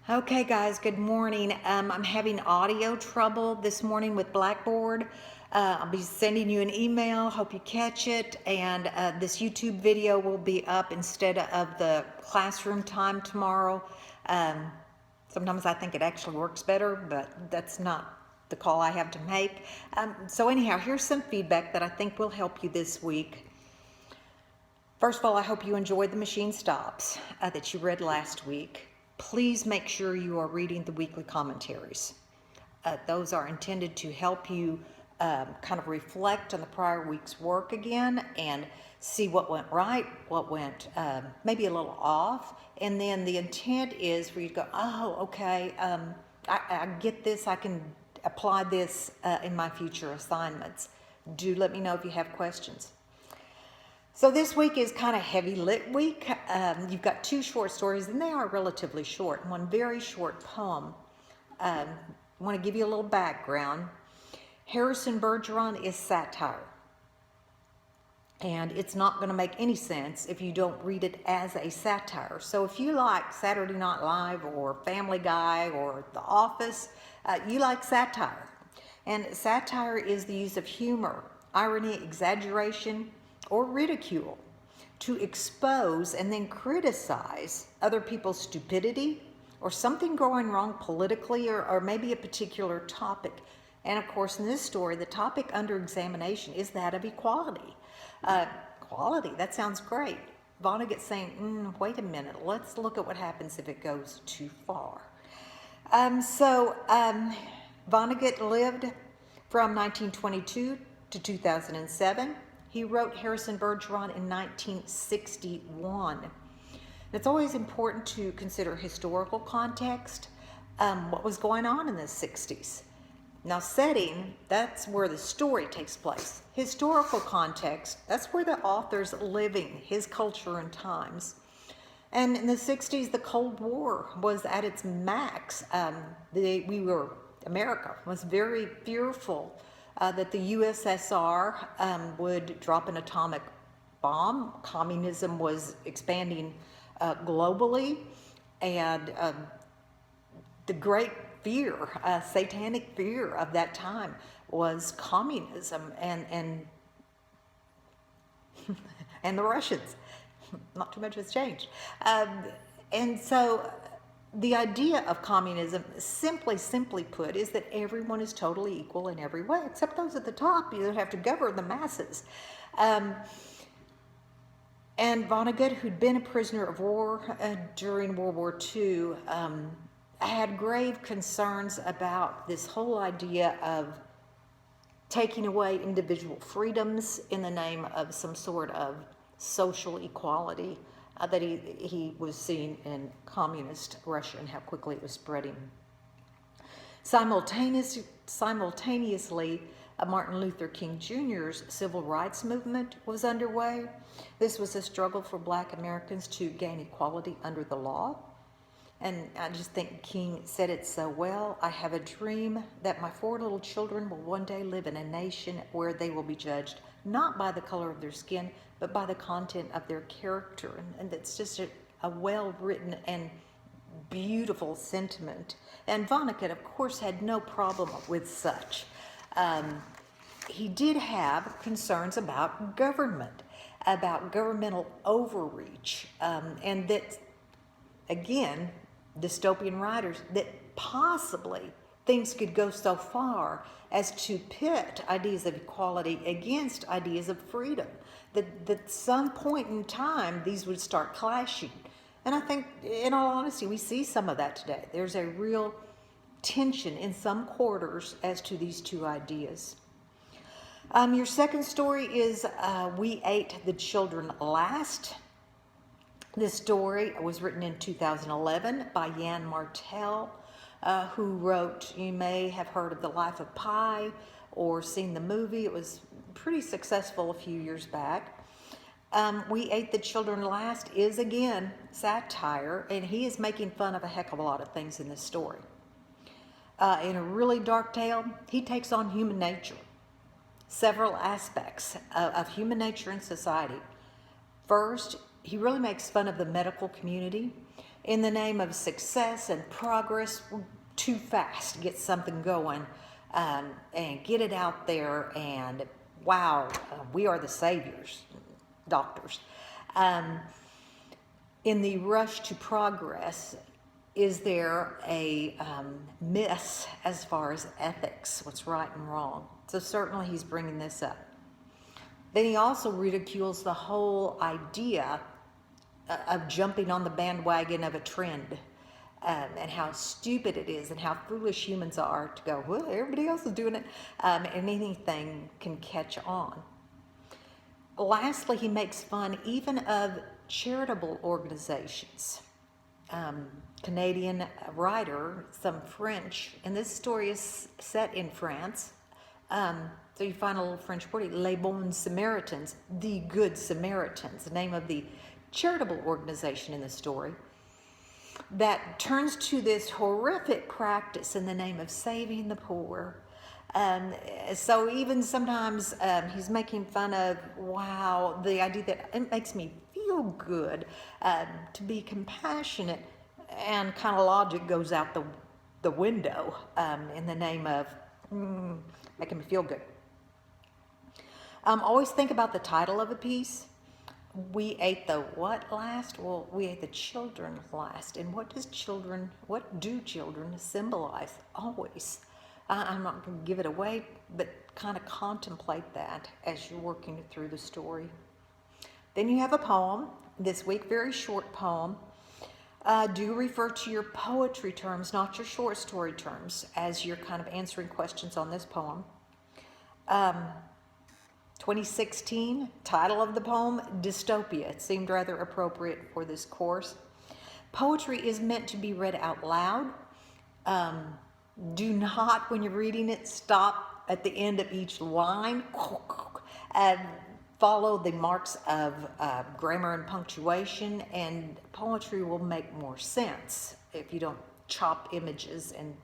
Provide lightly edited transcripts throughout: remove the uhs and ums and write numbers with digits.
Okay, guys, good morning. I'm having audio trouble this morning with Blackboard. I'll be sending you an email. Hope you catch it. And this YouTube video will be up instead of the classroom time tomorrow. Um, Sometimes I think it actually works better, but that's not the call I have to make. So anyhow, here's some feedback that I think will help you this week. First of all, I hope you enjoyed the machine stops that you read last week. Please make sure you are reading the weekly commentaries. Those are intended to help you kind of reflect on the prior week's work again and see what went right, what went maybe a little off. And then the intent is for you to go, oh, okay, I get this, I can apply this in my future assignments. Do let me know if you have questions. So this week is kind of heavy lit week. You've got two short stories, and they are relatively short. One very short poem. I want to give you a little background. Harrison Bergeron is satire. And it's not going to make any sense if you don't read it as a satire. So if you like Saturday Night Live or Family Guy or The Office, you like satire. And satire is the use of humor, irony, exaggeration, or ridicule to expose and then criticize other people's stupidity or something going wrong politically or maybe a particular topic. And of course, in this story, the topic under examination is that of equality. Equality, that sounds great. Vonnegut's saying, wait a minute, let's look at what happens if it goes too far. Vonnegut lived from 1922 to 2007. He wrote Harrison Bergeron in 1961. It's always important to consider historical context, what was going on in the 60s. Now, setting, that's where the story takes place. Historical context, that's where the author's living, his culture and times. And in the 60s, the Cold War was at its max. America was very fearful that the USSR would drop an atomic bomb. Communism was expanding globally, and the great fear, satanic fear of that time was communism and and the Russians. Not too much has changed. And so the idea of communism, simply put, is that everyone is totally equal in every way, except those at the top. You have to govern the masses. And Vonnegut, who'd been a prisoner of war during World War II, had grave concerns about this whole idea of taking away individual freedoms in the name of some sort of social equality that he was seeing in communist Russia and how quickly it was spreading. Simultaneously, Martin Luther King Jr.'s civil rights movement was underway. This was a struggle for Black Americans to gain equality under the law. And I just think King said it so well. I have a dream that my 4 little children will one day live in a nation where they will be judged not by the color of their skin, but by the content of their character. And it's just a well-written and beautiful sentiment. And Vonnegut, of course, had no problem with such. He did have concerns about government, about governmental overreach, and that, again, dystopian writers, that possibly things could go so far as to pit ideas of equality against ideas of freedom, that at some point in time these would start clashing. And I think, in all honesty, we see some of that today. There's a real tension in some quarters as to these two ideas. Your second story is We Ate the Children Last. This story was written in 2011 by Yann Martel, who wrote, you may have heard of The Life of Pi or seen the movie. It was pretty successful a few years back. We Ate the Children Last is, again, satire, and he is making fun of a heck of a lot of things in this story. In a really dark tale, he takes on human nature, several aspects of human nature and society. First, he really makes fun of the medical community in the name of success and progress, we're too fast to get something going and get it out there. And wow, we are the saviors, doctors. In the rush to progress, is there a miss as far as ethics, what's right and wrong? So certainly he's bringing this up. Then he also ridicules the whole idea of jumping on the bandwagon of a trend, and how stupid it is and how foolish humans are to go, well, everybody else is doing it, and anything can catch on. Lastly, he makes fun even of charitable organizations. Canadian writer, some French, and this story is set in France. So you find a little French word, Les Bons Samaritans, the Good Samaritans, the name of the charitable organization in the story, that turns to this horrific practice in the name of saving the poor. So even sometimes he's making fun of, wow, the idea that it makes me feel good to be compassionate, and kind of logic goes out the window in the name of making me feel good. Always think about the title of a piece. We ate the what last? Well, we ate the children last. And what do children symbolize? Always. I'm not going to give it away, but kind of contemplate that as you're working through the story. Then you have a poem this week, very short poem. Do refer to your poetry terms, not your short story terms, as you're kind of answering questions on this poem. 2016, title of the poem, Dystopia. It seemed rather appropriate for this course. Poetry is meant to be read out loud. Do not, when you're reading it, stop at the end of each line. Follow the marks of grammar and punctuation, and poetry will make more sense if you don't chop images and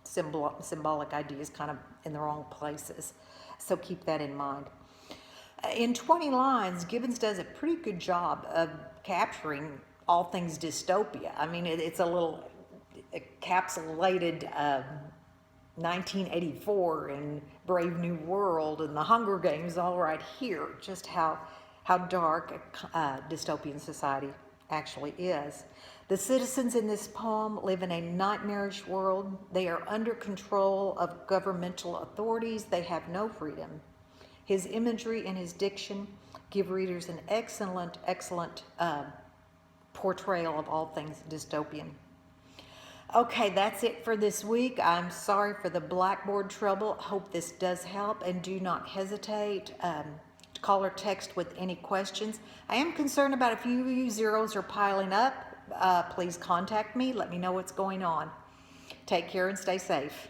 symbolic ideas kind of in the wrong places. So keep that in mind. In 20 lines, Gibbons does a pretty good job of capturing all things dystopia. I mean, it's a little encapsulated 1984 and Brave New World and the Hunger Games all right here, just how dark a dystopian society actually is. The citizens in this poem live in a nightmarish world. They are under control of governmental authorities. They have no freedom. His imagery and his diction give readers an excellent portrayal of all things dystopian. Okay, that's it for this week. I'm sorry for the Blackboard trouble. Hope this does help, and do not hesitate to call or text with any questions. I am concerned about a few of you zeros are piling up. Please contact me. Let me know what's going on. Take care and stay safe.